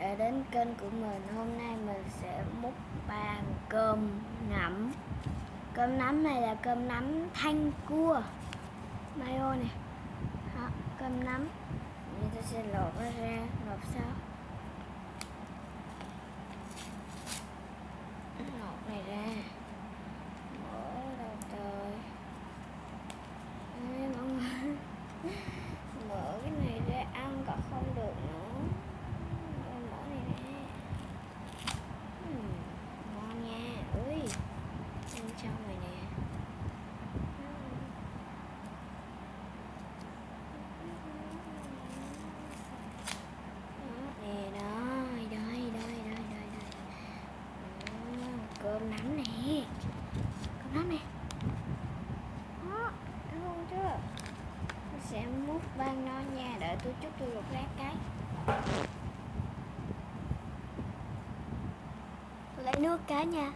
đã đến kênh của mình. Hôm nay mình sẽ múc bàn cơm nắm. Cơm nắm này là cơm nắm thanh cua mayo nè. Đó, cơm nắm. Bây tôi sẽ lột nó ra, lột sao? Lột này ra. Mở đầu trời. Ê, mọi người. Mở cái này ra ăn còn không được nữa. Mở này ra. Ngon nha. Ui, bên trong này nè. Nè đó, đây. Cơm nắm nè. Cơm nắm nè. Đó, thấy không chưa? Tôi sẽ múc ban nó nha, đợi tôi chút tôi lột rác cái. Tôi lấy nước cái nha.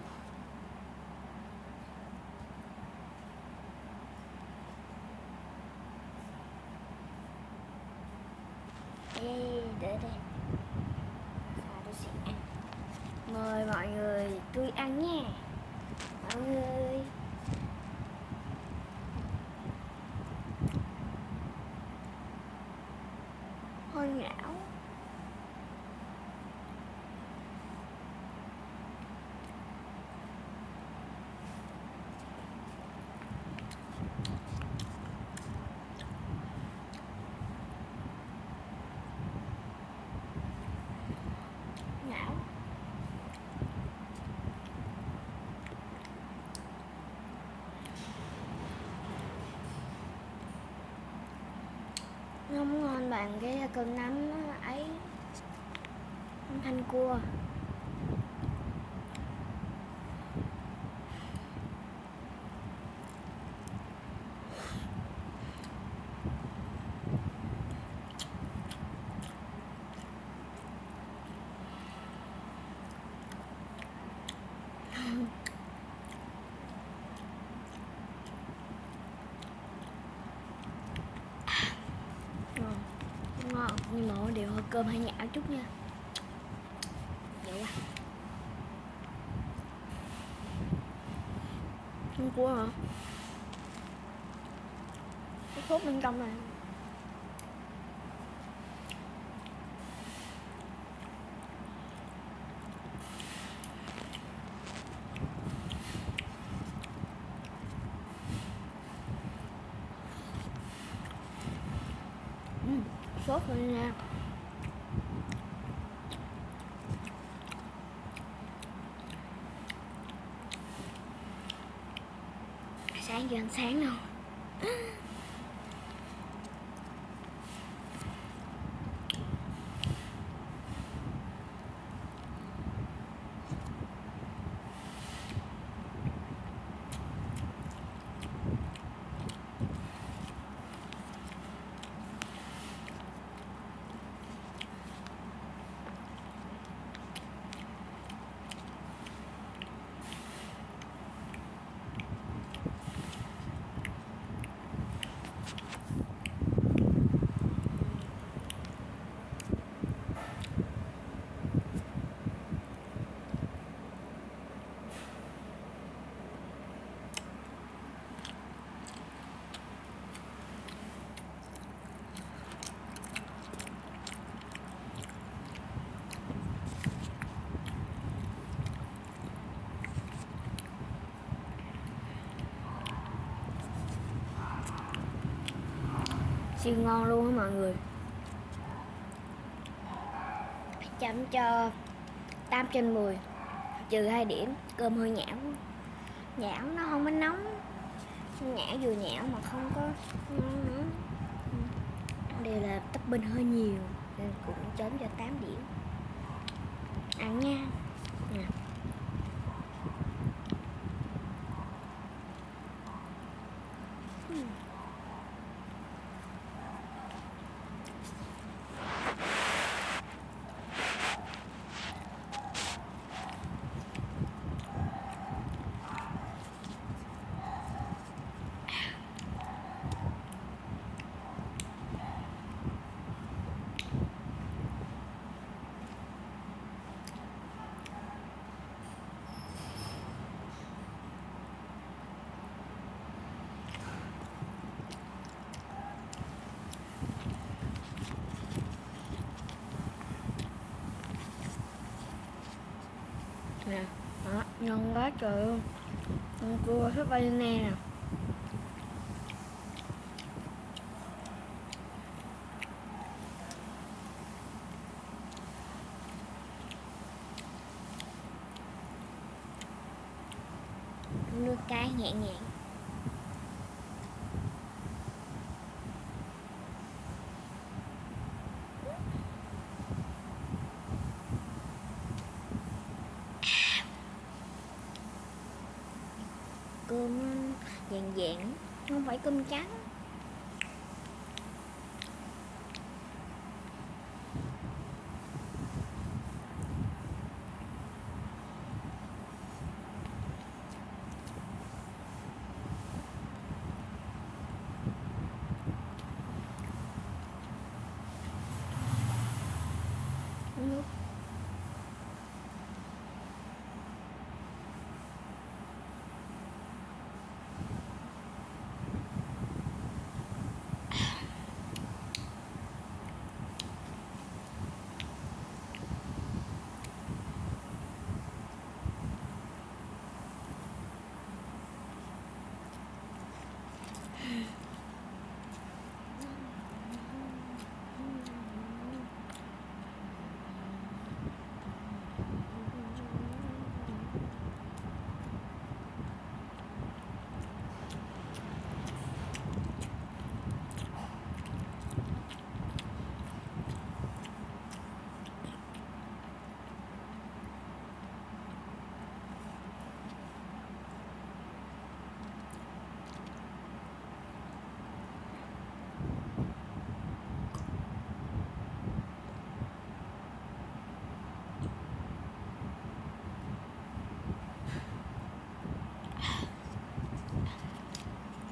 Để đây. Sao tôi sẽ ăn. Mời mọi người tôi ăn nha. Mọi người. Hơi ngảo. Ngảo. Không ngon bằng cái cơm nắm ấy, thanh cua. Ngon nhưng mà điều hơi cơm hơi nhão chút nha. Vậy à? Thanh cua hả? Cái khúc bên trong này. Sốt rồi nha. Sáng chưa ăn sáng đâu. Siêu ngon luôn á mọi người. Chấm cho 8/10, trừ 2 điểm. Cơm hơi nhão. Nhão nó không có nóng. Nhão vừa nhão mà không có ngon nữa. Đều là topping hơi nhiều nên cũng chấm cho 8 điểm. Ăn nha. Nè. nè, đó, ngon quá trời luôn. Con cua sốt vanilia nè. Nước cay nhẹ nhàng. Cơm vàng vàng, không phải cơm trắng. Nước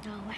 ngon quá.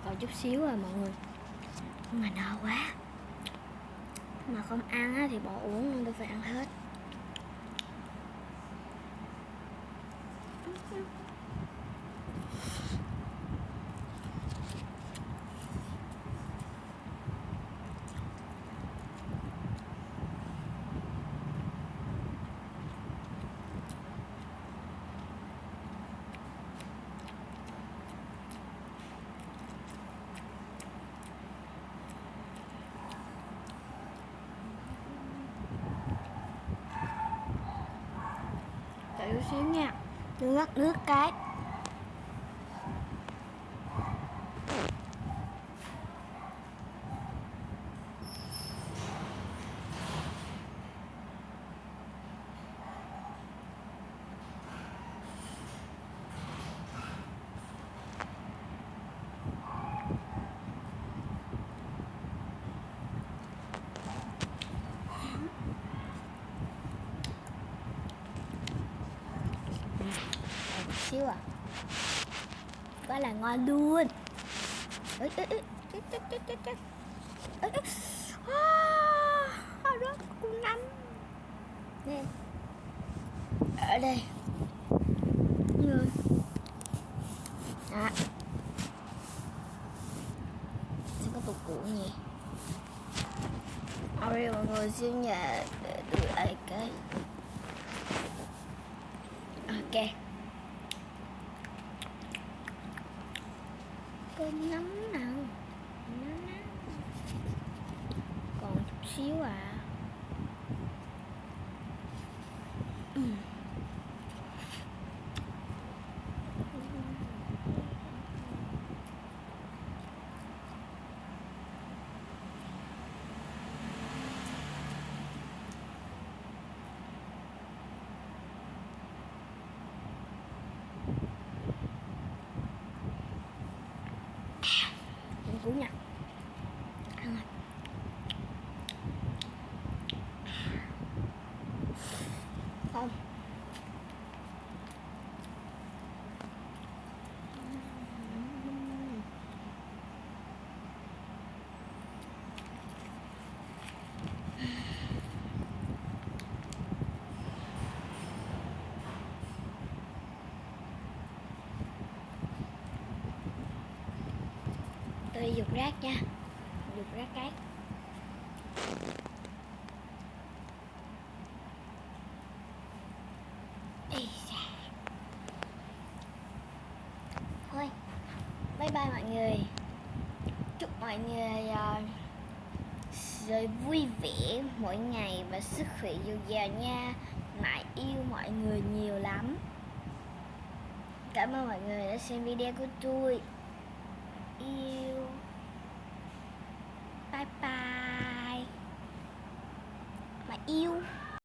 Còn chút xíu rồi mọi người, nhưng mà no quá. Mà không ăn á thì bỏ uống luôn, tôi phải ăn hết. Đợi chút xíu nha, tôi ngắt nước cái. Xíu à, quá là ngon luôn. Ê, ê, ê, ê, ê, ê, ê, ê. Ê, ê. Rớt con nấm nè ở đây người đó, sẽ có tục cụ nhỉ. Ôi mọi người siêu nhà để tôi ấy cái ok. Cơm nấm nào còn chút xíu à. dục rác nha, dục rác cát. Thôi, bye bye mọi người. Chúc mọi người rồi vui vẻ mỗi ngày và sức khỏe dồi dào nha. Mãi yêu mọi người nhiều lắm. Cảm ơn mọi người đã xem video của tôi. Yêu. Bye bye. Mà yêu.